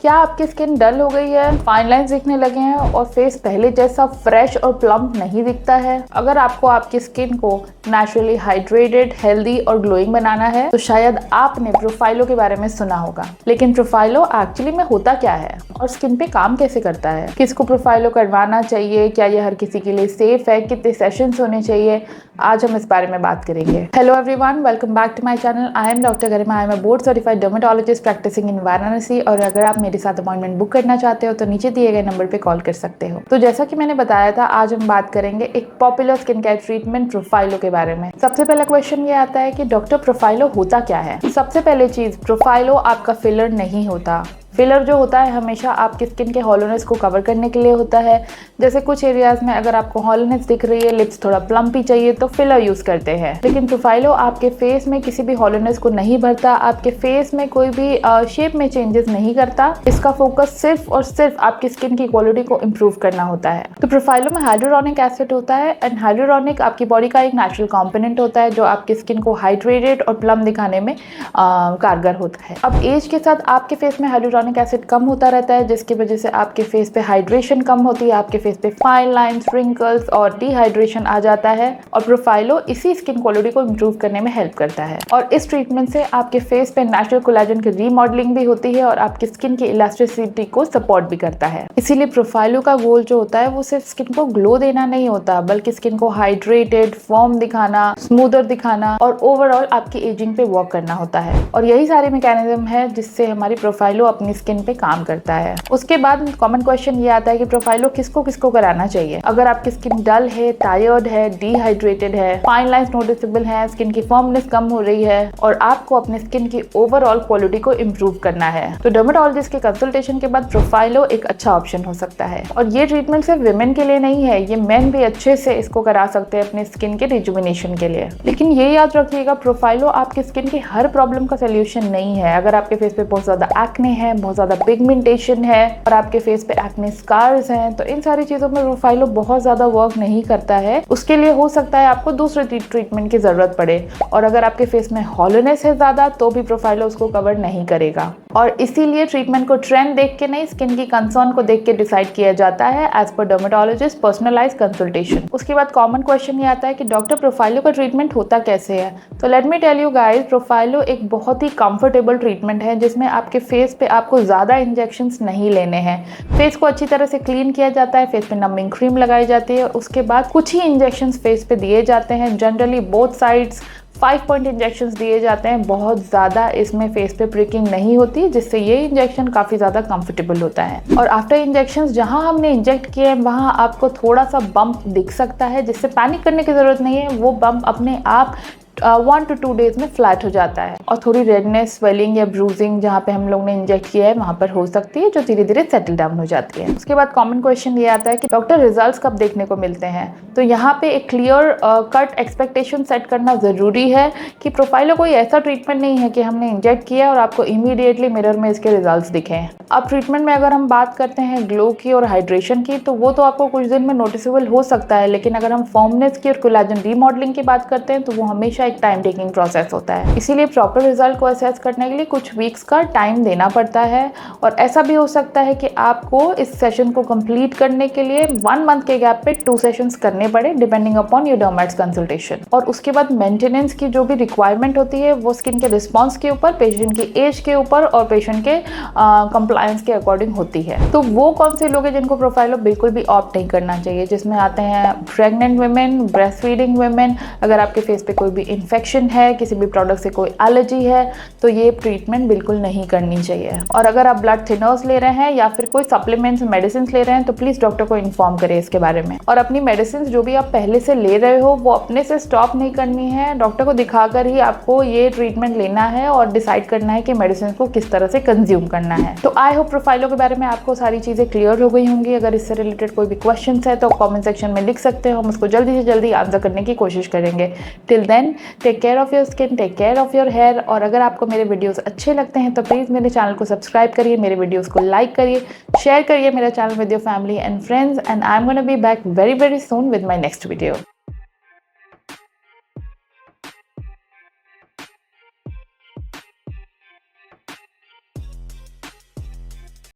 क्या आपकी skin dull हो गई है, फाइन लाइंस दिखने लगे हैं और फेस पहले जैसा फ्रेश और प्लम्प नहीं दिखता है? अगर आपको आपकी स्किन को नेचुरली हाइड्रेटेड, हेल्दी और ग्लोइंग बनाना है तो शायद आपने प्रोफाइलो के बारे में सुना होगा। लेकिन प्रोफाइलो एक्चुअली में होता क्या है और स्किन पे काम कैसे करता है? किसको प्रोफाइलो करवाना चाहिए? क्या ये हर किसी के लिए सेफ है? कितने सेशंस होने चाहिए? आज हम इस बारे में बात करेंगे। Hello everyone, welcome back to my channel. I am doctor Garima. I am a board certified dermatologist practicing in Varanasi. और अगर आप मेरे साथ अपॉइंटमेंट बुक करना चाहते हो तो नीचे दिए गए नंबर पे कॉल कर सकते हो। तो जैसा कि मैंने बताया था, आज हम बात करेंगे एक पॉपुलर स्किन केयर ट्रीटमेंट प्रोफाइलो के बारे में। सबसे पहला क्वेश्चन ये आता है कि डॉक्टर प्रोफाइलो होता क्या है? सबसे पहले चीज, प्रोफाइलो आपका फिलर नहीं होता। फिलर जो होता है हमेशा आपकी स्किन के हॉलोनेस को कवर करने के लिए होता है। जैसे कुछ एरियाज में अगर आपको हॉलोनेस दिख रही है, लिप्स थोड़ा प्लम्पी चाहिए तो फिलर यूज करते हैं। लेकिन प्रोफाइलो आपके फेस में किसी भी हॉलोनेस को नहीं भरता, आपके फेस में कोई भी शेप में चेंजेस नहीं करता। इसका फोकस सिर्फ और सिर्फ आपकी स्किन की क्वालिटी को इम्प्रूव करना होता है। तो प्रोफाइलो में हाइड्रोरॉनिक एसिड होता है एंड हाइड्रोरॉनिक आपकी बॉडी का एक नेचुरल कॉम्पोनेंट होता है जो आपकी स्किन को हाइड्रेटेड और प्लम दिखाने में कारगर होता है। अब एज के साथ आपके फेस में हाइड्रोरॉनिक एसिड कम होता रहता है, जिसकी वजह से आपके फेस पे हाइड्रेशन कम होती है, आपके फेस पे फाइन लाइंस, रिंकल्स और डिहाइड्रेशन आ जाता है। और प्रोफाइलो इसी स्किन क्वालिटी को इम्प्रूव करने में हेल्प करता है। और इस ट्रीटमेंट से आपके फेस पे नेचुरल कोलेजन की रीमॉडलिंग भी होती है और आपकी स्किन की इलास्टिसिटी को सपोर्ट भी करता है। इसीलिए प्रोफाइलो का गोल जो होता है वो सिर्फ स्किन को ग्लो देना नहीं होता, बल्कि स्किन को हाइड्रेटेड, फर्म दिखाना, स्मूदर दिखाना और ओवरऑल आपकी एजिंग पे वर्क करना होता है। और यही सारे मैकेनिज्म है जिससे हमारी प्रोफाइलो अपनी स्किन पे काम करता है। उसके बाद कॉमन क्वेश्चन ये आता है कि प्रोफाइलो किसको किसको कराना चाहिए? अगर आपकी स्किन डल है, टायर्ड है, डिहाइड्रेटेड है, फाइन लाइंस नोटिसेबल है, स्किन की फर्मनेस कम हो रही है और आपको अपने स्किन की ओवरऑल क्वालिटी को इम्प्रूव करना है, तो डर्मेटोलॉजिस्ट के कंसल्टेशन के बाद प्रोफाइलो एक अच्छा ऑप्शन हो सकता है। और ये ट्रीटमेंट सिर्फ विमेन के लिए नहीं है, ये मेन भी अच्छे से इसको करा सकते हैं अपने स्किन के रिजुविनेशन के लिए। लेकिन ये याद रखिएगा, प्रोफाइलो आपकी स्किन की हर प्रॉब्लम का सोल्यूशन नहीं है। अगर आपके फेस पे बहुत ज्यादा एक्ने है, बहुत ज्यादा पिगमेंटेशन है और आपके फेस पे एक्ने स्कार्स हैं, तो इन सारी चीजों में प्रोफाइलो बहुत ज्यादा वर्क नहीं करता है। उसके लिए हो सकता है आपको दूसरे ट्रीटमेंट की जरूरत पड़े। और अगर आपके फेस में हॉलोनेस है ज्यादा तो भी प्रोफाइलो उसको कवर नहीं करेगा। और इसीलिए ट्रीटमेंट को ट्रेंड देख के नहीं, स्किन की कंसर्न को देख के डिसाइड किया जाता है as per dermatologist personalised consultation. उसके बाद कॉमन क्वेश्चन ये आता है कि डॉक्टर प्रोफाइलो का ट्रीटमेंट होता कैसे है? तो let me tell you guys, Profhilo एक बहुत ही कंफर्टेबल ट्रीटमेंट है जिसमें आपके फेस पे आपको ज्यादा इंजेक्शंस नहीं लेने हैं। फेस को अच्छी तरह से क्लीन किया जाता है, फेस पे नमिंग क्रीम लगाई जाती है, उसके बाद कुछ ही इंजेक्शंस फेस पे दिए जाते हैं। Generally both sides 5 point injections दिए जाते हैं। बहुत ज़्यादा इसमें फेस पे प्रिकिंग नहीं होती, जिससे ये इंजेक्शन काफ़ी ज़्यादा कंफर्टेबल होता है। और आफ्टर इंजेक्शंस जहां हमने इंजेक्ट किए हैं वहां आपको थोड़ा सा बम्प दिख सकता है, जिससे पैनिक करने की ज़रूरत नहीं है। वो बम्प अपने आप 1 to 2 डेज में फ्लैट हो जाता है। और थोड़ी रेडनेस, स्वेलिंग या ब्रूजिंग जहाँ पे हम लोग ने इंजेक्ट किया है वहाँ पर हो सकती है, जो धीरे धीरे सेटल डाउन हो जाती है। उसके बाद कॉमन क्वेश्चन ये आता है कि डॉक्टर रिजल्ट्स कब देखने को मिलते हैं? तो यहाँ पे एक क्लियर कट एक्सपेक्टेशन सेट करना ज़रूरी है कि प्रोफाइलो कोई ऐसा ट्रीटमेंट नहीं है कि हमने इंजेक्ट किया और आपको इमीडिएटली मिरर में इसके रिजल्ट्स दिखें। अब ट्रीटमेंट में अगर हम बात करते हैं ग्लो की और हाइड्रेशन की, तो वो तो आपको कुछ दिन में नोटिसेबल हो सकता है। लेकिन अगर हम फॉर्मनेस की और कोलेजन रीमॉडलिंग की बात करते हैं तो वो हमेशा एक टाइम टेकिंग प्रोसेस होता है। इसीलिए प्रॉपर रिजल्ट को असेस करने के लिए कुछ वीक्स का टाइम देना पड़ता है। और ऐसा भी हो सकता है कि आपको इस सेशन को कंप्लीट करने के लिए 1 मंथ के गैप पे 2 सेशंस करने पड़े, डिपेंडिंग अपॉन योर डर्मेट्स कंसल्टेशन। और उसके बाद मेंटेनेंस की जो भी रिक्वायरमेंट होती है वो स्किन के रिस्पॉन्स के ऊपर, पेशेंट की एज के ऊपर और पेशेंट के कंप्लायंस के अकॉर्डिंग होती है। तो वो कौन से लोग हैं जिनको प्रोफाइलो बिल्कुल भी ऑप्ट नहीं करना चाहिए? जिसमें आते हैं pregnant women, breast feeding women, अगर आपके फेस पे कोई भी इन्फेक्शन है, किसी भी प्रोडक्ट से कोई एलर्जी है, तो ये ट्रीटमेंट बिल्कुल नहीं करनी चाहिए। और अगर आप ब्लड थिनर्स ले रहे हैं या फिर कोई सप्लीमेंट्स, मेडिसिन ले रहे हैं तो प्लीज डॉक्टर को इन्फॉर्म करें इसके बारे में। और अपनी मेडिसिन जो भी आप पहले से ले रहे हो वो अपने से स्टॉप नहीं करनी है, डॉक्टर को दिखाकर ही आपको ये ट्रीटमेंट लेना है और डिसाइड करना है कि मेडिसिन को किस तरह से कंज्यूम करना है। तो आई होप प्रोफाइलो के बारे में आपको सारी चीजें क्लियर हो गई होंगी। अगर इससे रिलेटेड कोई भी क्वेश्चन है तो कॉमेंट सेक्शन में लिख सकते हो, हम उसको जल्दी से जल्दी आंसर करने की कोशिश करेंगे। Till then, take care of your skin, take care of your hair. और अगर आपको मेरे वीडियोस अच्छे लगते हैं तो प्लीज़ मेरे चैनल को सब्सक्राइब करिए, मेरे वीडियोस को लाइक करिए, शेयर करिए मेरा channel with your family and friends. And I am gonna be back very very soon with my next video.